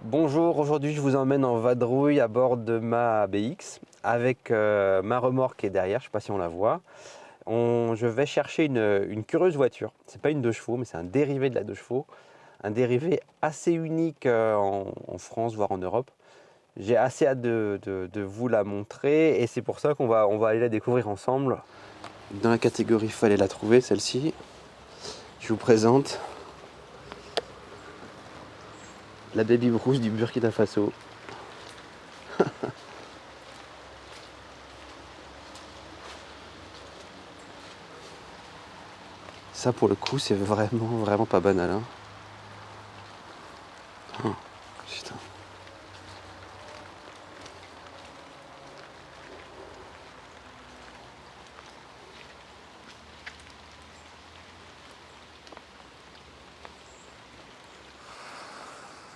Bonjour, aujourd'hui je vous emmène en vadrouille à bord de ma BX avec ma remorque qui est derrière, je ne sais pas si on la voit. Je vais chercher une curieuse voiture. C'est pas une 2 chevaux, mais c'est un dérivé de la 2 chevaux. Un dérivé assez unique en France, voire en Europe. J'ai assez hâte de vous la montrer et c'est pour ça qu'on va aller la découvrir ensemble. Dans la catégorie fallait la trouver, celle-ci. Je vous présente la Baby Bruce du Burkina Faso. Ça pour le coup c'est vraiment pas banal hein. Oh, putain.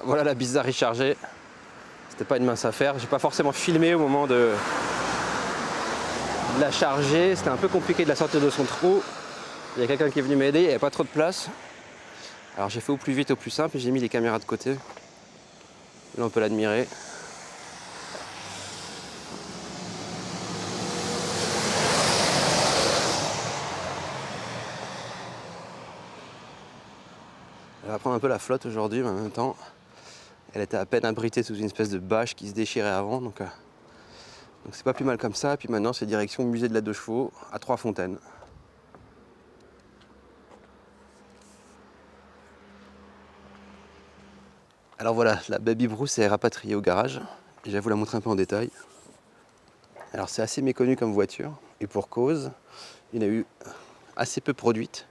Voilà la bizarrerie chargée. C'était pas une mince affaire. J'ai pas forcément filmé au moment de la charger. C'était un peu compliqué de la sortir de son trou. Il y a quelqu'un qui est venu m'aider, il n'y avait pas trop de place. Alors j'ai fait au plus vite, au plus simple et j'ai mis les caméras de côté. Là on peut l'admirer. Elle va prendre un peu la flotte aujourd'hui, mais en même temps, elle était à peine abritée sous une espèce de bâche qui se déchirait avant. Donc c'est pas plus mal comme ça. Et puis maintenant c'est direction musée de la 2 chevaux à Trois-Fontaines. Alors voilà, la Baby Bruce est rapatriée au garage. Et je vais vous la montrer un peu en détail. Alors c'est assez méconnu comme voiture, et pour cause, il y en a eu assez peu produites.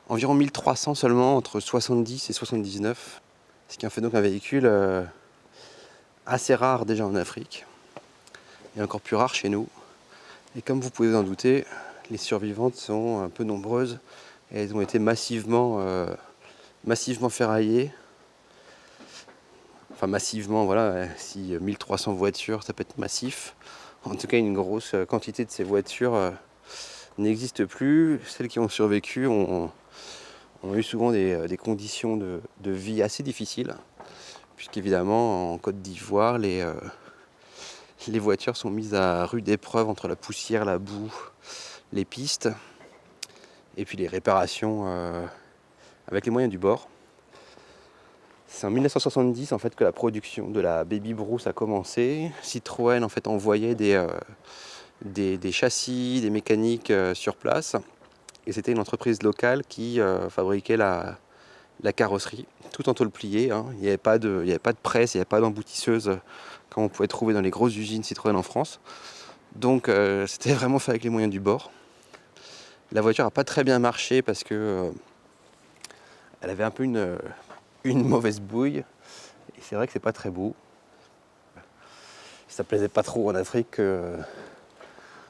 Environ 1300 seulement entre 70 et 79, ce qui en fait donc un véhicule assez rare déjà en Afrique, et encore plus rare chez nous. Et comme vous pouvez vous en douter, les survivantes sont un peu nombreuses, et elles ont été massivement ferraillées. Enfin massivement, voilà, si 1300 voitures ça peut être massif, en tout cas une grosse quantité de ces voitures n'existe plus. Celles qui ont survécu ont eu souvent des conditions de vie assez difficiles, puisqu'évidemment en Côte d'Ivoire, les voitures sont mises à rude épreuve entre la poussière, la boue, les pistes, et puis les réparations avec les moyens du bord. C'est en 1970 en fait que la production de la Baby Bruce a commencé. Citroën en fait envoyait des châssis, des mécaniques sur place. Et c'était une entreprise locale qui fabriquait la carrosserie, tout en tôle pliée. Hein. Il n'y avait pas de presse, il n'y avait pas d'emboutisseuse comme on pouvait trouver dans les grosses usines Citroën en France. Donc c'était vraiment fait avec les moyens du bord. La voiture n'a pas très bien marché parce que elle avait un peu une mauvaise bouille. Et c'est vrai que c'est pas très beau. Ça plaisait pas trop en Afrique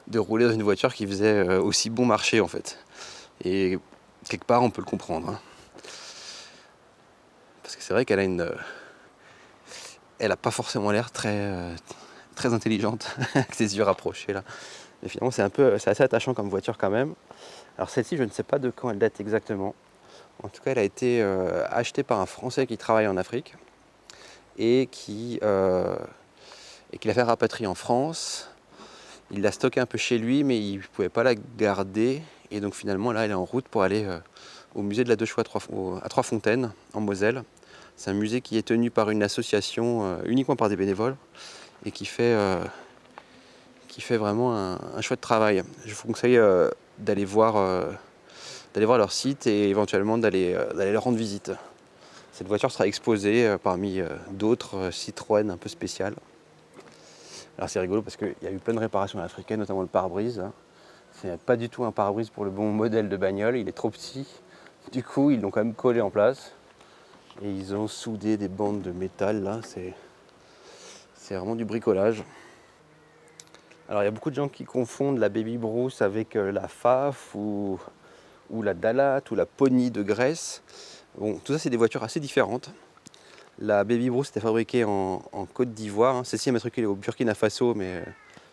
de rouler dans une voiture qui faisait aussi bon marché en fait. Et quelque part on peut le comprendre. Hein. Parce que c'est vrai qu'elle a pas forcément l'air très intelligente avec ses yeux rapprochés là. Mais finalement c'est assez attachant comme voiture quand même. Alors celle-ci je ne sais pas de quand elle date exactement. En tout cas elle a été achetée par un Français qui travaille en Afrique et qui l'a fait rapatrier en France. Il l'a stockée un peu chez lui mais il ne pouvait pas la garder. Et donc finalement là elle est en route pour aller au musée de la 2 chevaux à Trois-Fontaines en Moselle. C'est un musée qui est tenu par une association uniquement par des bénévoles et qui fait vraiment un chouette travail. Je vous conseille d'aller voir leur site et éventuellement d'aller leur rendre visite. Cette voiture sera exposée parmi d'autres Citroën un peu spéciales. Alors c'est rigolo parce qu'il y a eu plein de réparations africaines, notamment le pare-brise. Hein. C'est pas du tout un pare-brise pour le bon modèle de bagnole, il est trop petit. Du coup, ils l'ont quand même collé en place. Et ils ont soudé des bandes de métal là, c'est vraiment du bricolage. Alors il y a beaucoup de gens qui confondent la Baby Bruce avec la Faf ou la Dalat ou la Pony de Grèce. Bon, tout ça c'est des voitures assez différentes. La Baby Bruce était fabriquée en Côte d'Ivoire. Hein. Celle-ci est matriculée au Burkina Faso, mais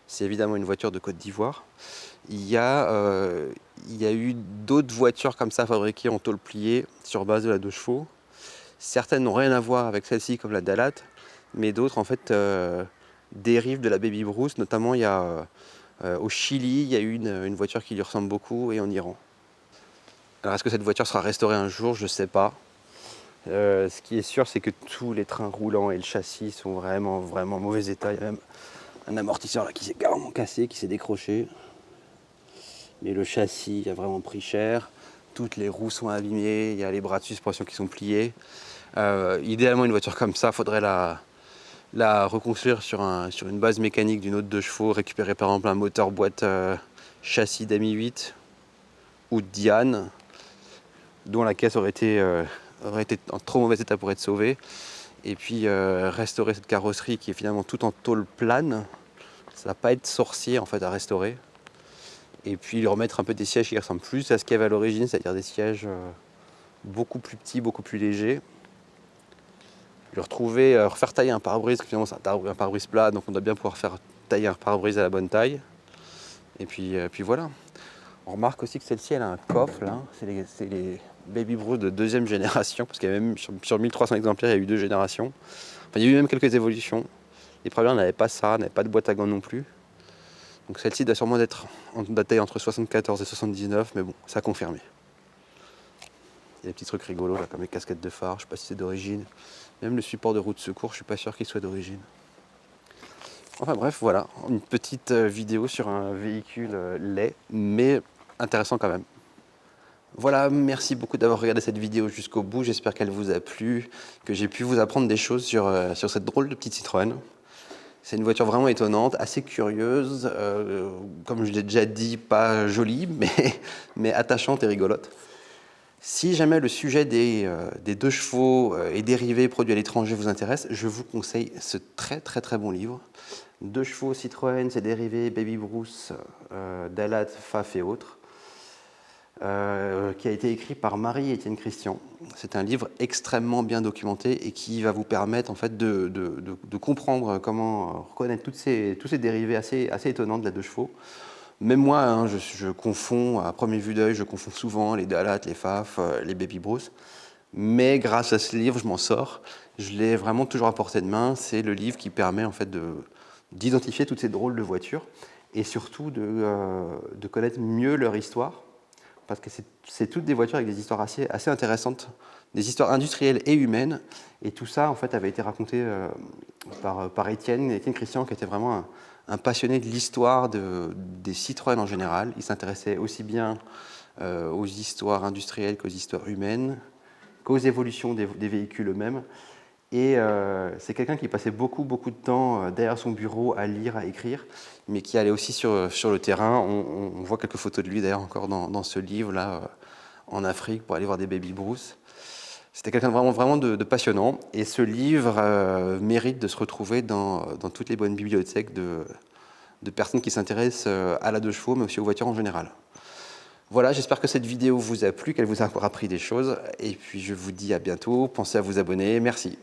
c'est évidemment une voiture de Côte d'Ivoire. Il y a eu d'autres voitures comme ça fabriquées en tôle pliée sur base de la 2 chevaux. Certaines n'ont rien à voir avec celle-ci, comme la Dalat, mais d'autres en fait dérivent de la Baby Bruce. Notamment, il y a au Chili, il y a eu une voiture qui lui ressemble beaucoup, et en Iran. Alors, est-ce que cette voiture sera restaurée un jour? Je ne sais pas. Ce qui est sûr, c'est que tous les trains roulants et le châssis sont vraiment en mauvais état. Il y a même un amortisseur là qui s'est carrément cassé, qui s'est décroché. Mais le châssis a vraiment pris cher. Toutes les roues sont abîmées, il y a les bras de suspension qui sont pliés. Idéalement, une voiture comme ça, il faudrait la reconstruire sur une base mécanique d'une autre 2 chevaux, récupérer par exemple un moteur boîte châssis d'Ami 8 ou de Diane, dont la caisse aurait été en trop mauvais état pour être sauvée. Et puis restaurer cette carrosserie qui est finalement toute en tôle plane. Ça va pas être sorcier en fait à restaurer. Et puis lui remettre un peu des sièges qui ressemblent plus à ce qu'il y avait à l'origine, c'est-à-dire des sièges beaucoup plus petits, beaucoup plus légers. Lui retrouver, refaire tailler un pare-brise, finalement c'est un pare-brise plat, donc on doit bien pouvoir faire tailler un pare-brise à la bonne taille. Et puis voilà. On remarque aussi que celle-ci elle a un coffre là, c'est les Baby Bruce de 2e génération, parce qu'il y a même sur 1300 exemplaires, il y a eu 2 générations. Enfin, il y a eu même quelques évolutions. Les premières n'avaient pas ça, n'avaient pas de boîte à gants non plus. Donc celle-ci doit sûrement être datée entre 74 et 79, mais bon, ça a confirmé. Il y a des petits trucs rigolos là, comme les casquettes de phare, je ne sais pas si c'est d'origine. Même le support de roue de secours, je ne suis pas sûr qu'il soit d'origine. Enfin bref, voilà, une petite vidéo sur un véhicule laid, mais intéressant quand même. Voilà, merci beaucoup d'avoir regardé cette vidéo jusqu'au bout, j'espère qu'elle vous a plu, que j'ai pu vous apprendre des choses sur cette drôle de petite Citroën. C'est une voiture vraiment étonnante, assez curieuse, comme je l'ai déjà dit, pas jolie, mais attachante et rigolote. Si jamais le sujet des 2 chevaux et dérivés produits à l'étranger vous intéresse, je vous conseille ce très bon livre. 2 chevaux Citroën, ses dérivés, Baby Bruce, Dalat, Pfaff et autres, qui a été écrit par Marie-Étienne Christian. C'est un livre extrêmement bien documenté et qui va vous permettre en fait, de comprendre comment reconnaître tous ces dérivés assez étonnants de la 2 chevaux. Même moi, hein, je confonds, à première vue d'œil, je confonds souvent les Dalat, les Pfaff, les Baby Bruce. Mais grâce à ce livre, je m'en sors. Je l'ai vraiment toujours à portée de main. C'est le livre qui permet en fait d'identifier toutes ces drôles de voitures et surtout de connaître mieux leur histoire. Parce que c'est toutes des voitures avec des histoires assez intéressantes, des histoires industrielles et humaines. Et tout ça, en fait, avait été raconté par Étienne Christian, qui était vraiment un passionné de l'histoire des Citroën en général. Il s'intéressait aussi bien aux histoires industrielles qu'aux histoires humaines, qu'aux évolutions des véhicules eux-mêmes. Et c'est quelqu'un qui passait beaucoup de temps derrière son bureau à lire, à écrire, mais qui allait aussi sur le terrain. On voit quelques photos de lui d'ailleurs encore dans ce livre-là, en Afrique, pour aller voir des Baby Bruce. C'était quelqu'un de vraiment de passionnant. Et ce livre mérite de se retrouver dans toutes les bonnes bibliothèques de personnes qui s'intéressent à la 2 chevaux, mais aussi aux voitures en général. Voilà, j'espère que cette vidéo vous a plu, qu'elle vous a encore appris des choses. Et puis je vous dis à bientôt. Pensez à vous abonner. Merci.